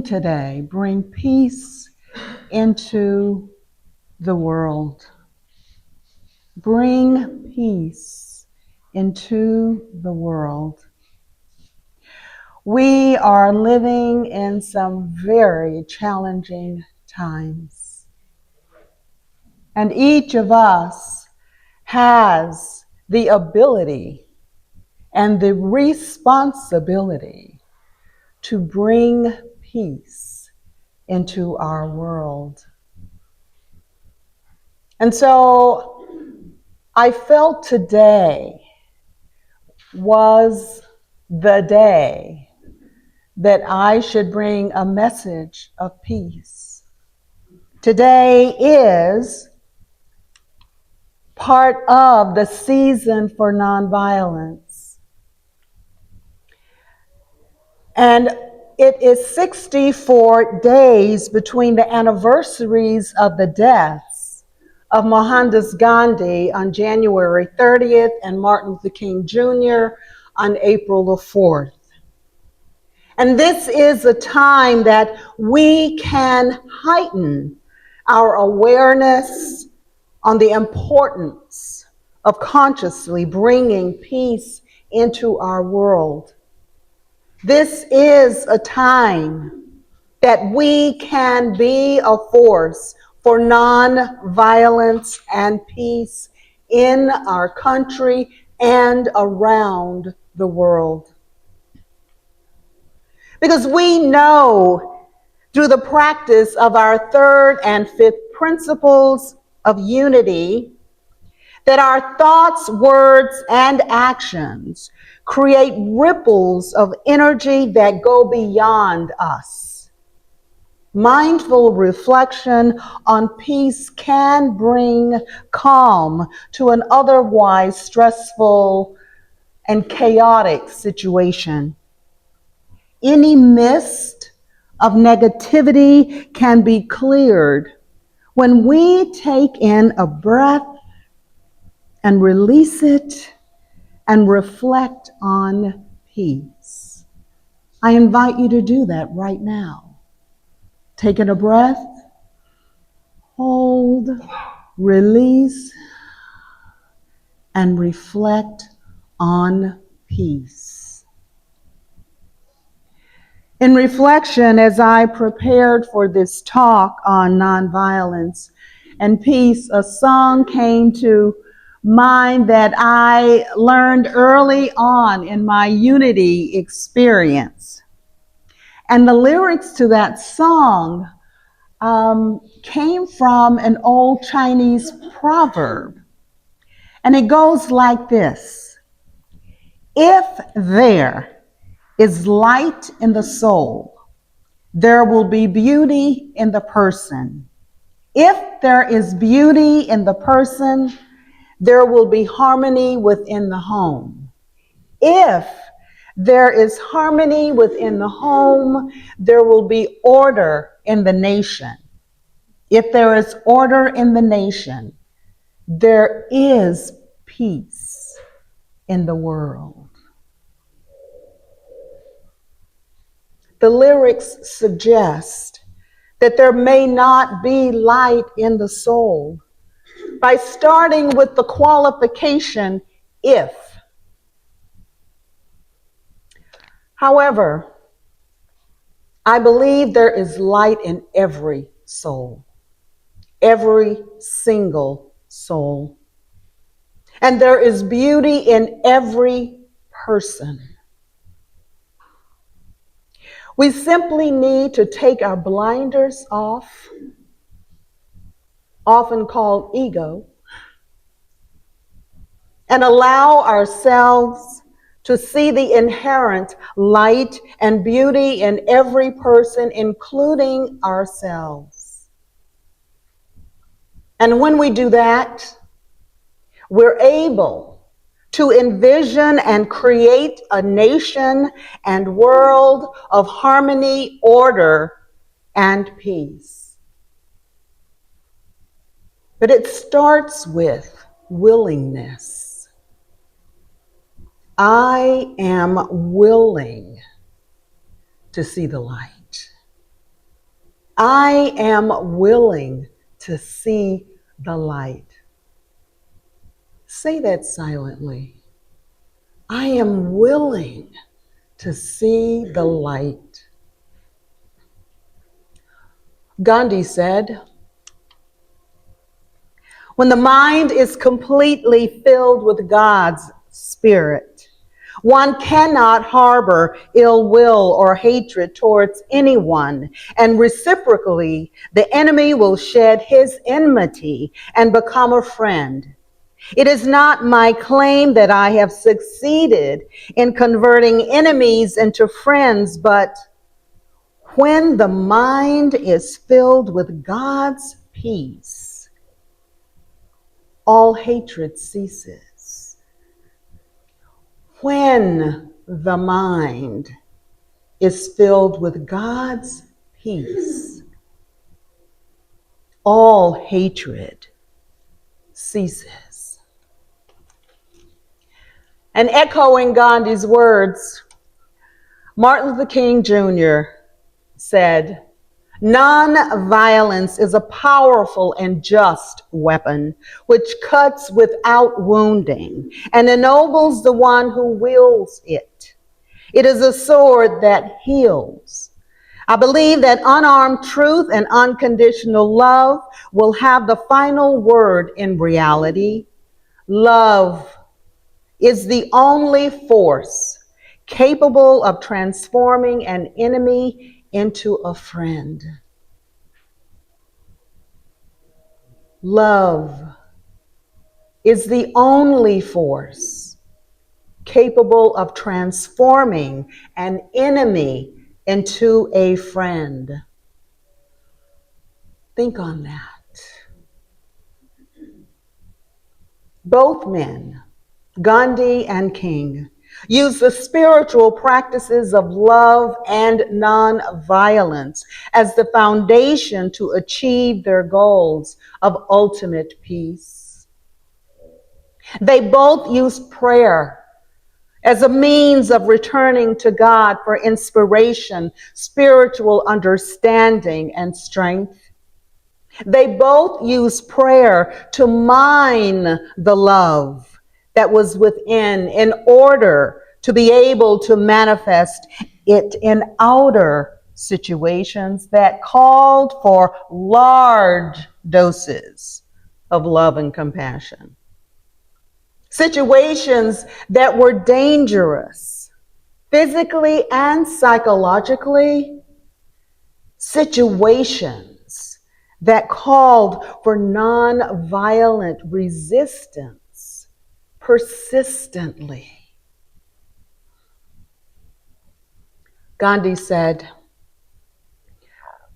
today bring peace into the world. Bring peace into the world. We are living in some very challenging times. And each of us has the ability and the responsibility to bring peace into our world. And so I felt today was the day that I should bring a message of peace. Today is part of the season for nonviolence. And it is 64 days between the anniversaries of the deaths of Mohandas Gandhi on January 30th and Martin Luther King Jr. on April the 4th. And this is a time that we can heighten our awareness on the importance of consciously bringing peace into our world. This is a time that we can be a force for nonviolence and peace in our country and around the world. Because we know through the practice of our third and fifth principles of unity that our thoughts, words, and actions create ripples of energy that go beyond us. Mindful reflection on peace can bring calm to an otherwise stressful and chaotic situation. Any mist of negativity can be cleared when we take in a breath and release it and reflect on peace. I invite you to do that right now. Taking a breath, hold, release, and reflect on peace. In reflection, as I prepared for this talk on nonviolence and peace, a song came to mind that I learned early on in my unity experience. And the lyrics to that song came from an old Chinese proverb. And it goes like this: if there is light in the soul, there will be beauty in the person. If there is beauty in the person, there will be harmony within the home. If there is harmony within the home, there will be order in the nation. If there is order in the nation, there is peace in the world. The lyrics suggest that there may not be light in the soul by starting with the qualification if. However, I believe there is light in every soul, every single soul. And there is beauty in every person. We simply need to take our blinders off, often called ego, and allow ourselves to see the inherent light and beauty in every person, including ourselves. And when we do that, we're able to envision and create a nation and world of harmony, order, and peace. But it starts with willingness. I am willing to see the light. I am willing to see the light. Say that silently. I am willing to see the light. Gandhi said, when the mind is completely filled with God's Spirit, one cannot harbor ill will or hatred towards anyone, and reciprocally, the enemy will shed his enmity and become a friend. It is not my claim that I have succeeded in converting enemies into friends, but when the mind is filled with God's peace, all hatred ceases. When the mind is filled with God's peace, all hatred ceases. And echoing Gandhi's words, Martin Luther King Jr. said, "Non-violence is a powerful and just weapon which cuts without wounding and ennobles the one who wields it. It is a sword that heals. I believe that unarmed truth and unconditional love will have the final word in reality. Love is the only force capable of transforming an enemy into a friend. Love is the only force capable of transforming an enemy into a friend." Think on that. Both men, Gandhi and King, use the spiritual practices of love and nonviolence as the foundation to achieve their goals of ultimate peace. They both use prayer as a means of returning to God for inspiration, spiritual understanding, and strength. They both use prayer to mine the love that was within in order to be able to manifest it in outer situations that called for large doses of love and compassion. Situations that were dangerous, physically and psychologically, situations that called for nonviolent resistance persistently. Gandhi said,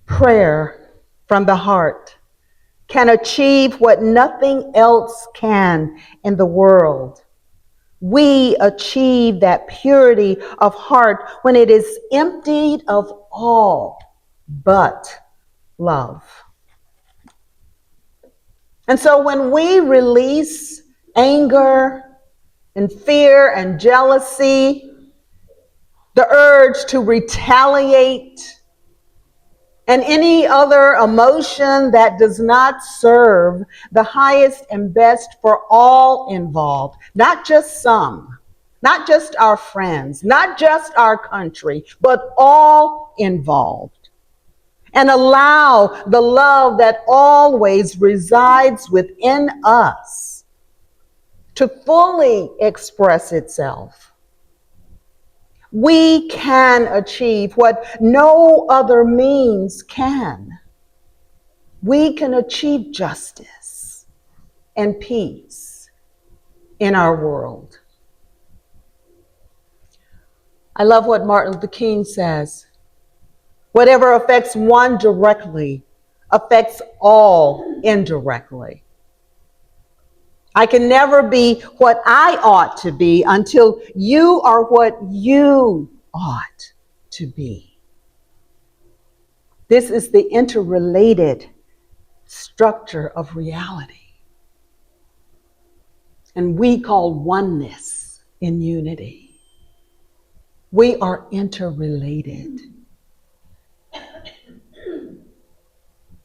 "Prayer from the heart can achieve what nothing else can in the world. We achieve that purity of heart when it is emptied of all but love." And so when we release anger and fear and jealousy, the urge to retaliate, and any other emotion that does not serve the highest and best for all involved, not just some, not just our friends, not just our country, but all involved, and allow the love that always resides within us to fully express itself, we can achieve what no other means can. We can achieve justice and peace in our world. I love what Martin Luther King says. Whatever affects one directly affects all indirectly. I can never be what I ought to be until you are what you ought to be. This is the interrelated structure of reality. And we call oneness in unity. We are interrelated.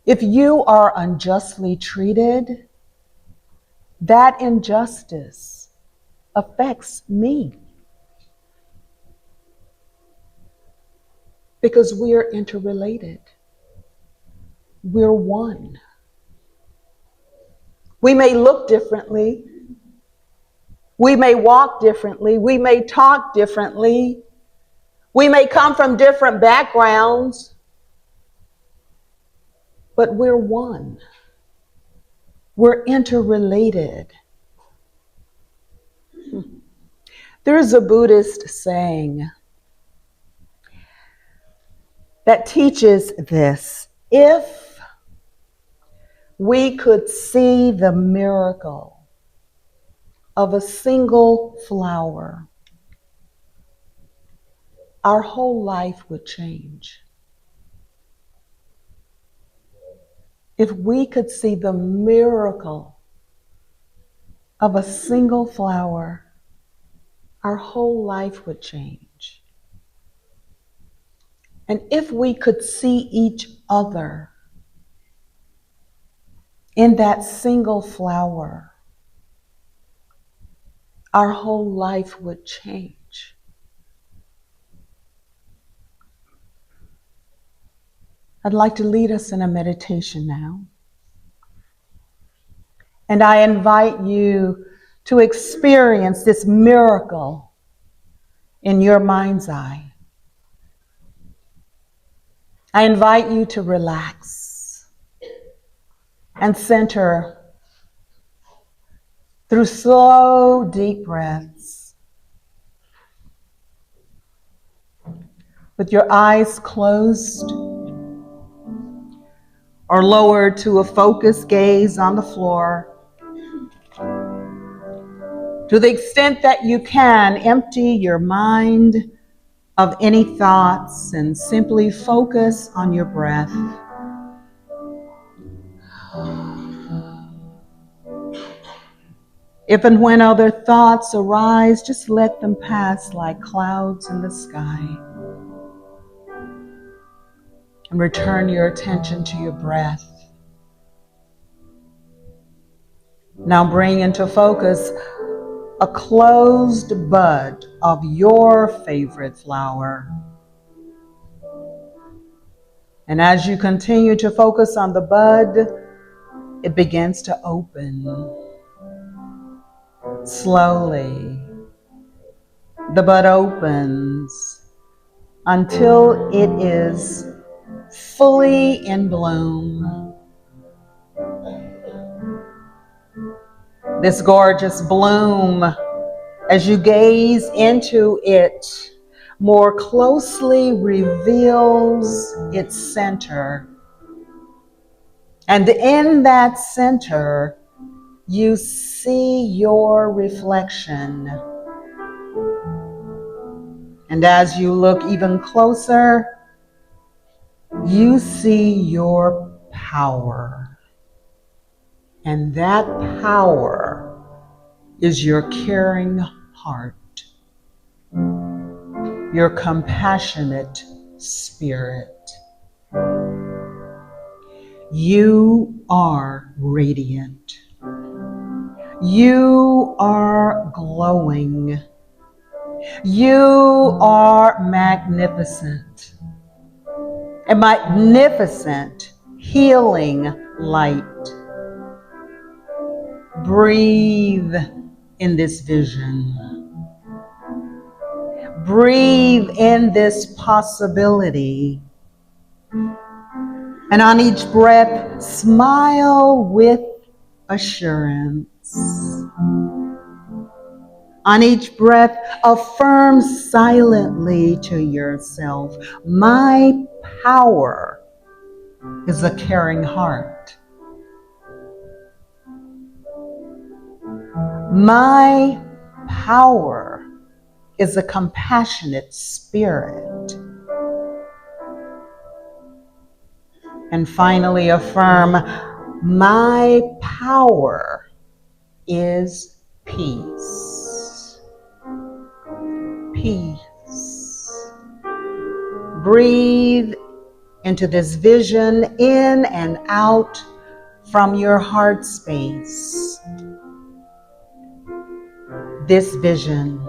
If you are unjustly treated, that injustice affects me because we're interrelated. We're one. We may look differently. We may walk differently. We may talk differently. We may come from different backgrounds, but we're one. We're interrelated. There's a Buddhist saying that teaches this: if we could see the miracle of a single flower, our whole life would change. If we could see the miracle of a single flower, our whole life would change. And if we could see each other in that single flower, our whole life would change. I'd like to lead us in a meditation now. And I invite you to experience this miracle in your mind's eye. I invite you to relax and center through slow, deep breaths. With your eyes closed or lowered to a focused gaze on the floor. To the extent that you can, empty your mind of any thoughts and simply focus on your breath. If and when other thoughts arise, just let them pass like clouds in the sky. And return your attention to your breath. Now bring into focus a closed bud of your favorite flower. And as you continue to focus on the bud, it begins to open. Slowly, the bud opens until it is fully in bloom. This gorgeous bloom, as you gaze into it, more closely reveals its center. And in that center, you see your reflection. And as you look even closer, you see your power. And that power is your caring heart, your compassionate spirit. You are radiant. You are glowing. You are magnificent. A magnificent healing light. Breathe in this vision. Breathe in this possibility. And on each breath, smile with assurance. On each breath, affirm silently to yourself, my power is a caring heart. My power is a compassionate spirit. And finally affirm, my power is peace. Peace. Breathe into this vision, in and out from your heart space. This vision,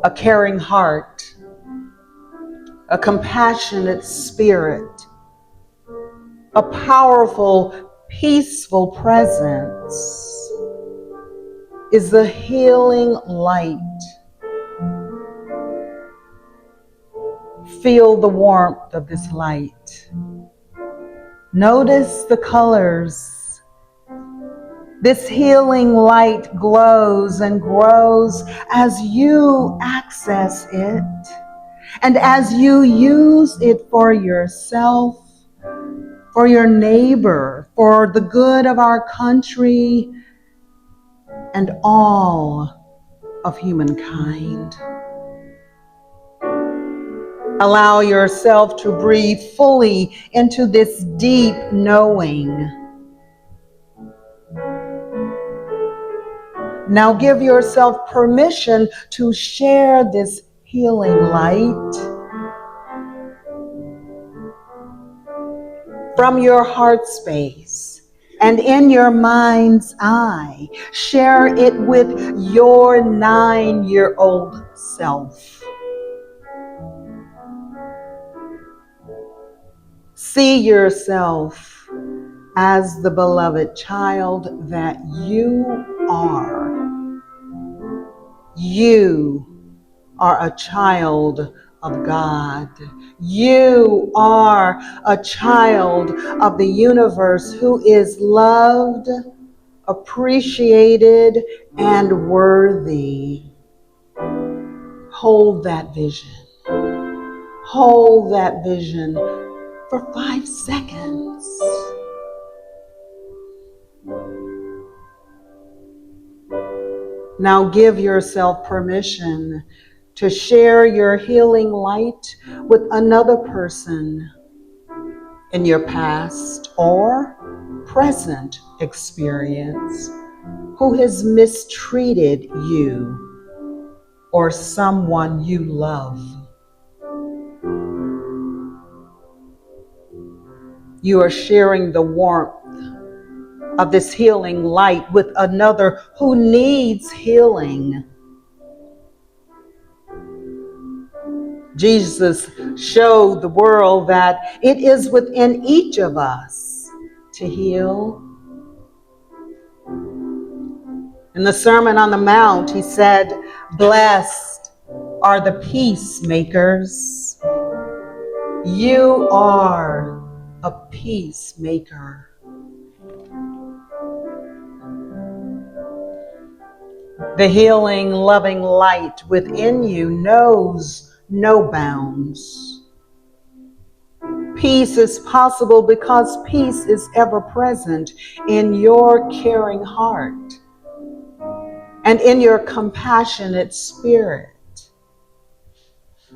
a caring heart, a compassionate spirit, a powerful, peaceful presence, is the healing light. Feel the warmth of this light. Notice the colors. This healing light glows and grows as you access it and as you use it for yourself, for your neighbor, for the good of our country and all of humankind. Allow yourself to breathe fully into this deep knowing. Now give yourself permission to share this healing light from your heart space and in your mind's eye. Share it with your 9-year-old self. See yourself as the beloved child that you are. You are a child of God. You are a child of the universe who is loved, appreciated, and worthy. Hold that vision. Hold that vision for 5 seconds. Now give yourself permission to share your healing light with another person in your past or present experience who has mistreated you or someone you love. You are sharing the warmth of this healing light with another who needs healing. Jesus showed the world that it is within each of us to heal. In the Sermon on the Mount, he said, "Blessed are the peacemakers." You are a peacemaker. The healing, loving light within you knows no bounds. Peace is possible because peace is ever present in your caring heart and in your compassionate spirit.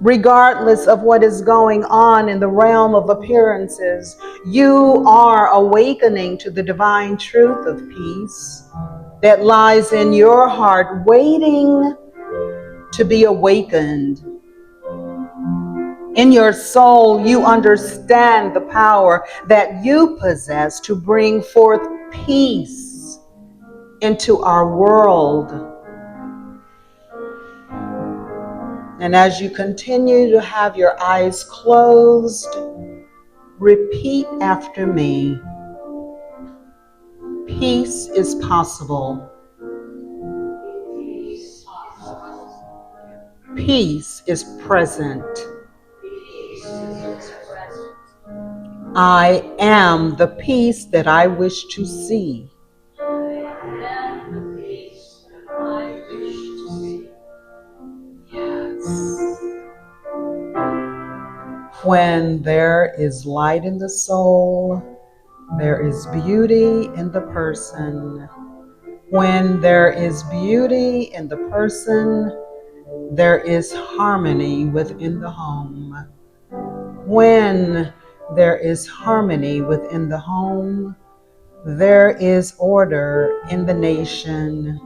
Regardless of what is going on in the realm of appearances, you are awakening to the divine truth of peace that lies in your heart, waiting to be awakened. In your soul, you understand the power that you possess to bring forth peace into our world. And as you continue to have your eyes closed, repeat after me. Peace is possible. Peace is present. I am the peace that I wish to see. Yes. When there is light in the soul, there is beauty in the person. When there is beauty in the person, there is harmony within the home. When there is harmony within the home, there is order in the nation.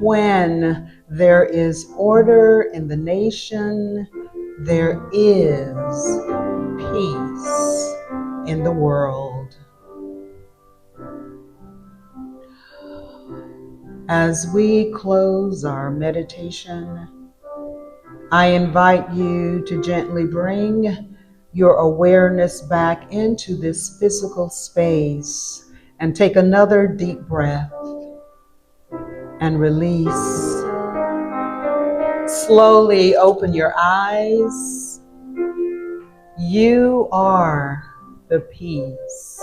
When there is order in the nation, there is peace in the world. As we close our meditation, I invite you to gently bring your awareness back into this physical space and take another deep breath and release. Slowly open your eyes. You are the peace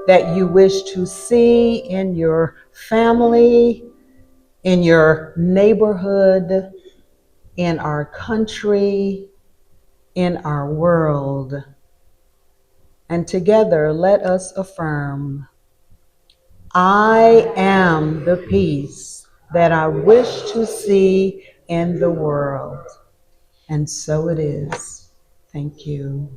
that you wish to see in your family, in your neighborhood, in our country, in our world. And together, let us affirm, I am the peace that I wish to see in the world. And so it is. Thank you.